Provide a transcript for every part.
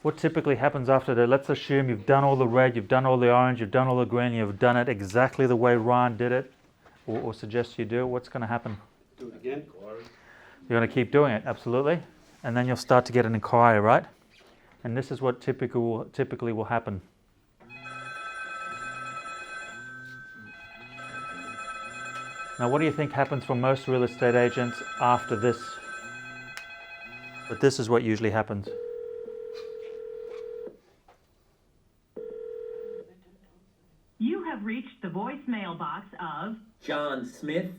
What typically happens after that? Let's assume you've done all the red, you've done all the orange, you've done all the green, you've done it exactly the way Ryan did it, or suggests you do. What's going to happen? Do it again. You're going to keep doing it, absolutely. And then you'll start to get an inquiry, right? And this is what typically will happen. Now, what do you think happens for most real estate agents after this? But this is what usually happens. You have reached the voicemail box of John Smith.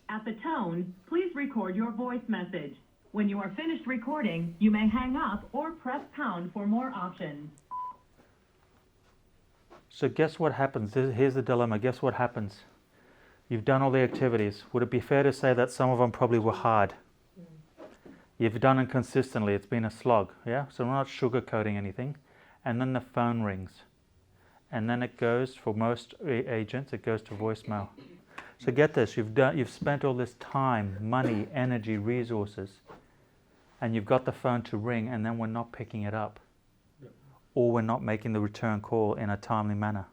At the tone, please record your voice message. When you are finished recording, you may hang up or press pound for more options. So guess what happens? Here's the dilemma. Guess what happens? You've done all the activities. Would it be fair to say that some of them probably were hard? You've done it consistently. It's been a slog, yeah? So we're not sugarcoating anything. And then the phone rings. And then it goes, for most agents, it goes to voicemail. So get this, you've spent all this time, money, energy, resources, and you've got the phone to ring, and then we're not picking it up. Or we're not making the return call in a timely manner.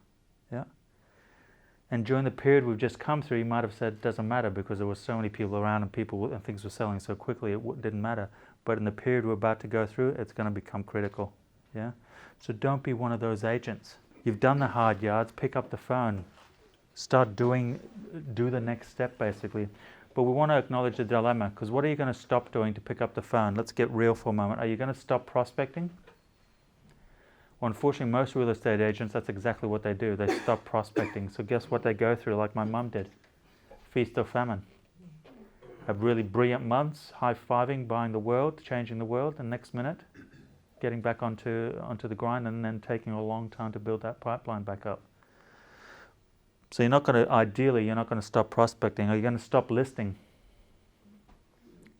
Yeah? And during the period we've just come through, you might have said it doesn't matter because there were so many people around and things were selling so quickly it didn't matter. But in the period we're about to go through, it's going to become critical. Yeah? So don't be one of those agents. You've done the hard yards, pick up the phone. Start do the next step basically. But we want to acknowledge the dilemma, because what are you going to stop doing to pick up the phone? Let's get real for a moment. Are you going to stop prospecting? Well, unfortunately, most real estate agents, that's exactly what they do. They stop prospecting. So guess what they go through, like my mum did? Feast or famine. Have really brilliant months, high-fiving, buying the world, changing the world, and next minute, getting back onto the grind, and then taking a long time to build that pipeline back up. So ideally, you're not going to stop prospecting. Are you going to stop listing?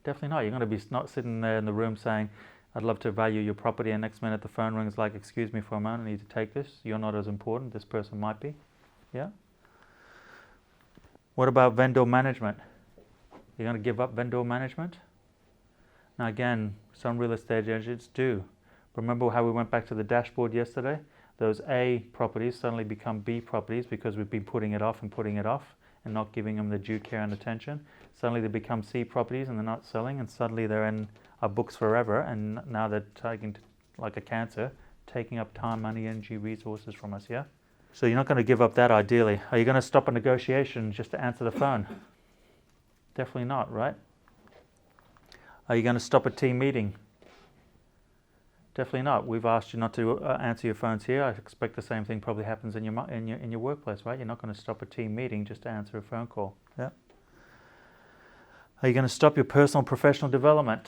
Definitely not. You're going to be not sitting there in the room saying, I'd love to value your property, and next minute the phone rings like, excuse me for a moment, I need to take this. You're not as important. This person might be. Yeah? What about vendor management? You're going to give up vendor management? Now again, some real estate agents do. Remember how we went back to the dashboard yesterday? Those A properties suddenly become B properties because we've been putting it off and not giving them the due care and attention. Suddenly they become C properties and they're not selling, and suddenly they're in our books forever, and now they're taking, like a cancer, taking up time, money, energy, resources from us, yeah? So you're not going to give up that ideally. Are you going to stop a negotiation just to answer the phone? Definitely not, right? Are you going to stop a team meeting? Definitely not. We've asked you not to answer your phones here. I expect the same thing probably happens in your workplace, right? You're not going to stop a team meeting just to answer a phone call. Yeah. Are you going to stop your personal and professional development?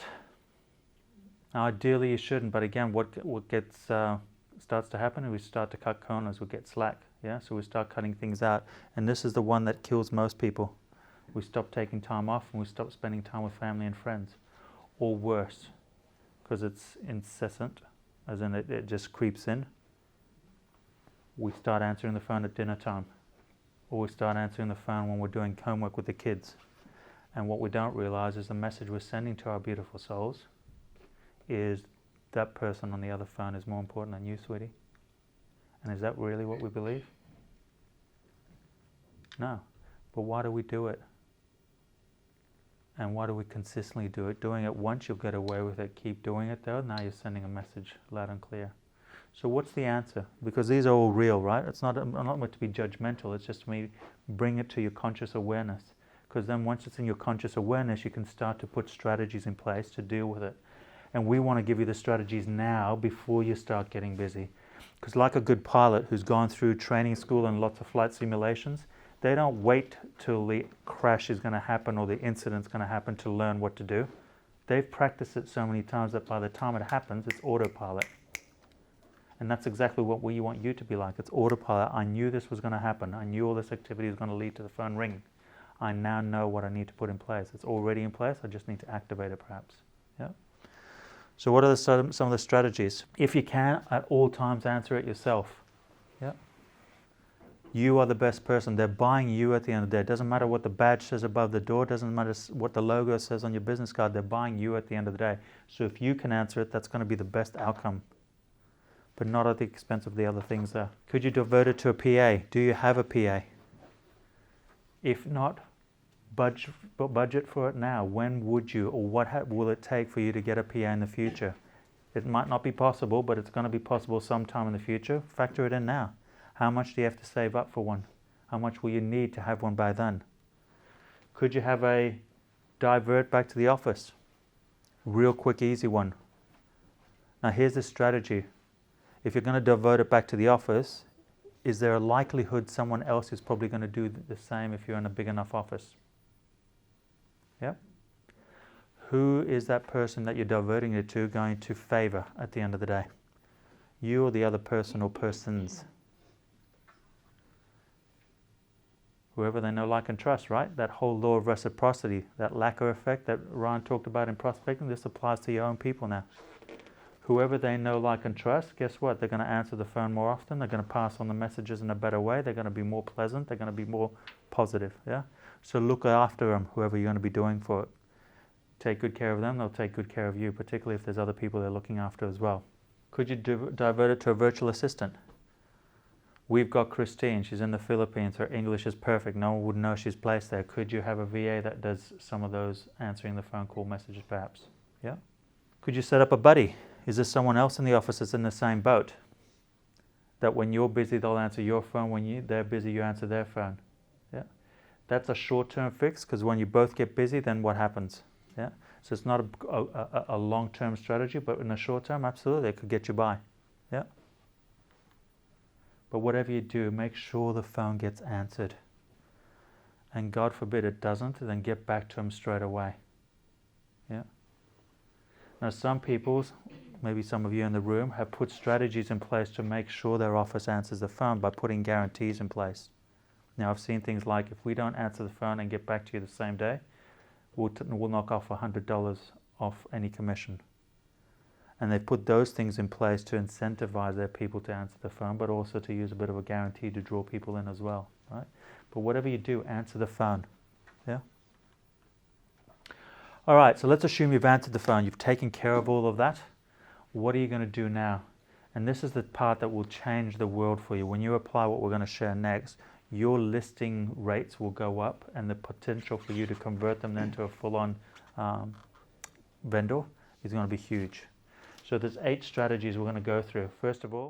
Now, ideally, you shouldn't. But again, what starts to happen is we start to cut corners. We get slack. Yeah. So we start cutting things out, and this is the one that kills most people. We stop taking time off, and we stop spending time with family and friends, or worse. Because it's incessant, as in it just creeps in. We start answering the phone at dinner time, or we start answering the phone when we're doing homework with the kids. And what we don't realize is the message we're sending to our beautiful souls is that person on the other phone is more important than you, sweetie. And is that really what we believe? No. But why do we do it? And why do we consistently do it? Doing it once, you'll get away with it. Keep doing it though. Now you're sending a message loud and clear. So what's the answer? Because these are all real, right? I'm not meant to be judgmental. It's just me bring it to your conscious awareness. Because then once it's in your conscious awareness, you can start to put strategies in place to deal with it. And we want to give you the strategies now before you start getting busy. Because like a good pilot who's gone through training school and lots of flight simulations, they don't wait till the crash is going to happen or the incident's going to happen to learn what to do. They've practiced it so many times that by the time it happens, it's autopilot. And that's exactly what we want you to be like. It's autopilot. I knew this was going to happen. I knew all this activity was going to lead to the phone ringing. I now know what I need to put in place. It's already in place. I just need to activate it perhaps. Yeah. So what are some of the strategies? If you can, at all times answer it yourself. Yeah. You are the best person. They're buying you at the end of the day. It doesn't matter what the badge says above the door. It doesn't matter what the logo says on your business card. They're buying you at the end of the day. So if you can answer it, that's going to be the best outcome. but not at the expense of the other things there. Could you divert it to a PA? Do you have a PA? If not, budget for it now. When would you, or what will it take for you to get a PA in the future? It might not be possible, but it's going to be possible sometime in the future. Factor it in now. How much do you have to save up for one? How much will you need to have one by then? Could you have a divert back to the office? Real quick, easy one. Now here's the strategy. If you're going to divert it back to the office, is there a likelihood someone else is probably going to do the same if you're in a big enough office? Yep. Who is that person that you're diverting it to going to favor at the end of the day? You or the other person or persons? Whoever they know, like, and trust, right? That whole law of reciprocity, that lacquer effect that Ryan talked about in prospecting, this applies to your own people now. Whoever they know, like, and trust, guess what? They're going to answer the phone more often. They're going to pass on the messages in a better way. They're going to be more pleasant. They're going to be more positive, yeah? So look after them, whoever you're going to be doing for it. Take good care of them, they'll take good care of you, particularly if there's other people they're looking after as well. Could you divert it to a virtual assistant? We've got Christine, she's in the Philippines, her English is perfect, no one would know she's placed there. Could you have a VA that does some of those answering the phone call messages perhaps? Yeah. Could you set up a buddy? Is there someone else in the office that's in the same boat? That when you're busy, they'll answer your phone, when they're busy, you answer their phone. Yeah. That's a short-term fix, because when you both get busy, then what happens? Yeah. So it's not a long-term strategy, but in the short term, absolutely, it could get you by. Yeah. But whatever you do, make sure the phone gets answered. And God forbid it doesn't, then get back to them straight away. Yeah. Now some people, maybe some of you in the room, have put strategies in place to make sure their office answers the phone by putting guarantees in place. Now I've seen things like, if we don't answer the phone and get back to you the same day, we'll knock off $100 off any commission. And they put those things in place to incentivize their people to answer the phone, but also to use a bit of a guarantee to draw people in as well, right? But whatever you do, answer the phone, yeah? All right, so let's assume you've answered the phone. You've taken care of all of that. What are you going to do now? And this is the part that will change the world for you. When you apply what we're going to share next, your listing rates will go up, and the potential for you to convert them then to a full-on vendor is going to be huge. So there's 8 strategies we're going to go through. First of all,